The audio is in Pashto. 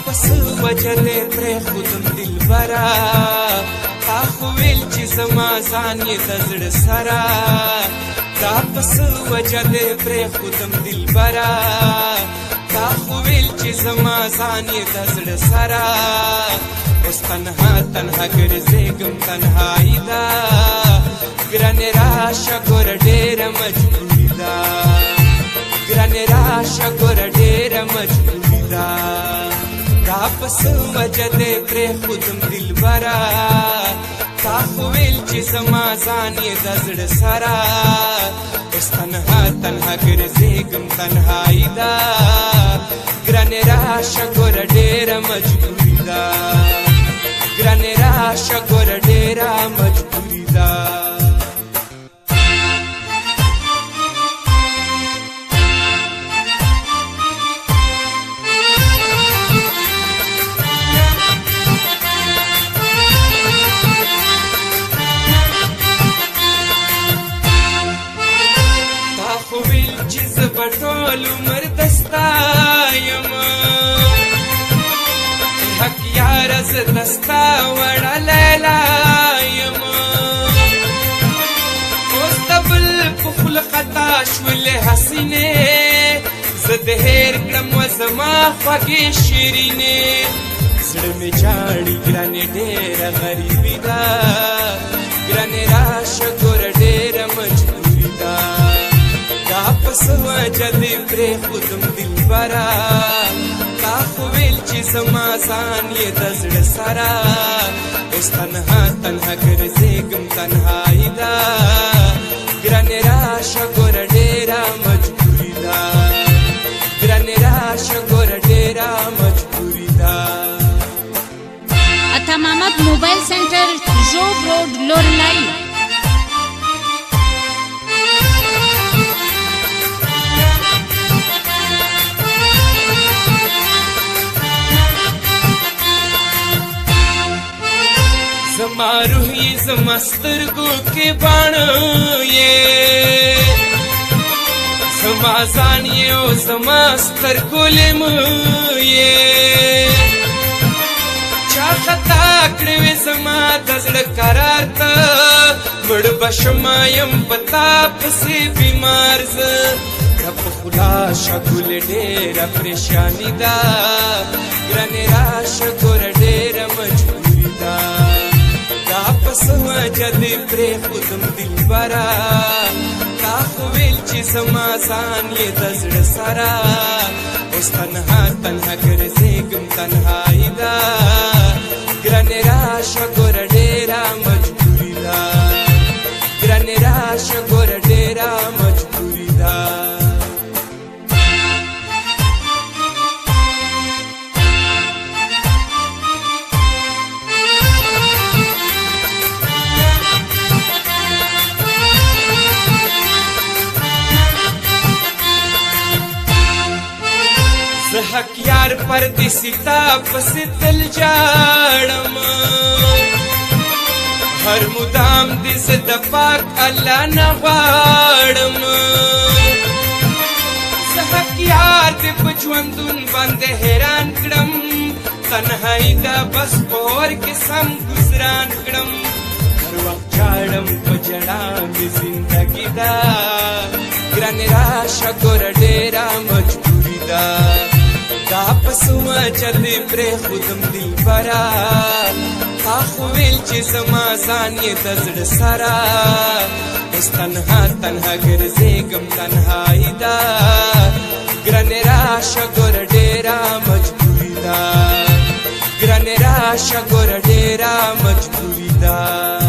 پس وجه دې پرېښودم دلبره تا خو ویل چې زما ځان یې د زړه سره دا پس وجه دې پرېښودم دلبره تا خو ویل چې زما ځان یې د زړه سره اوس تنها تنها ګرځېږم تنهایي ده ګرانې راشه ګوره ډېره مجبوري ده ګرانې راشه ګوره ډېره مجبوري ده دا پس وجه دې پرېښودم دلبره تا خو ویل چې زما ځان یې د زړه سره اوس تنها تنها ګرځېږم تنهایي ده ګرانې راشه ګوره ډېره مجبوري ده ګرانې راشه ګوره ډېره مجبوري ده ټول عمر دستا یم حق یاره زه دستا وړه لیلا یم اوس د بل په خوله خطا شولې حسینې زه د هېر کړم و زما خوږې شیرینې زړه مې جاړي ګرانې ډېره غریبي ده ګرانې راشه ګوره ډېره مجبوري ده دا پس وجه دې پرېښودم دلبره تا خو ویل چې زما ځان یې د زړه سره اوس تنها تنها ګرځېږم تنهایي ده ګرانې راشه ګوره ډېره مجبوري ده ګرانې راشه ګوره ډېره مجبوري ده عطا محمد موبایل سنټر ژوب روډ لورلائی زما روح یې زما سترګو کې باڼه یې زما ځان یې او زما سترګو لیمه یې چا خطا کړې وې زما د زړه قرار ته مړ به شمه یم په تا پسې بیمار زه کړه په خلاصه ګلې ډېره پریشاني ده ګرانې راشه ګوره ډېره مجبوري ده دا پس وجه دې پرېښودم دلبره تا خو ویل چې زما ځان یې د زړه سره اوس تنها تنها ګرځېږم تنهایي ده ګرانې راشه ګوره ډېره مجبوري ده ګرانې راشه ګوره ډېره مجبوري ده زه حق یار پردیسي تا پسې تل جاړم هر مدام دې زه د پاک الله نه غواړم زه حق یار دې په ژوندون باندې حیران کړم تنهایي ده بس په اور کې سم ګزران کړم هر وخت جاړم په ژړا مې زندګي ده ګرانې راشه ګوره ډېره مجبوري ده دا پس وجه دې پرېښودم دلبره تا خو ویل چې زما ځان یې د زړه سره اوس تنها تنها ګرځېږم تنهایي ده ګرانې راشه ګوره ډېره مجبوري ده ګرانې راشه ګوره ډېره مجبوري ده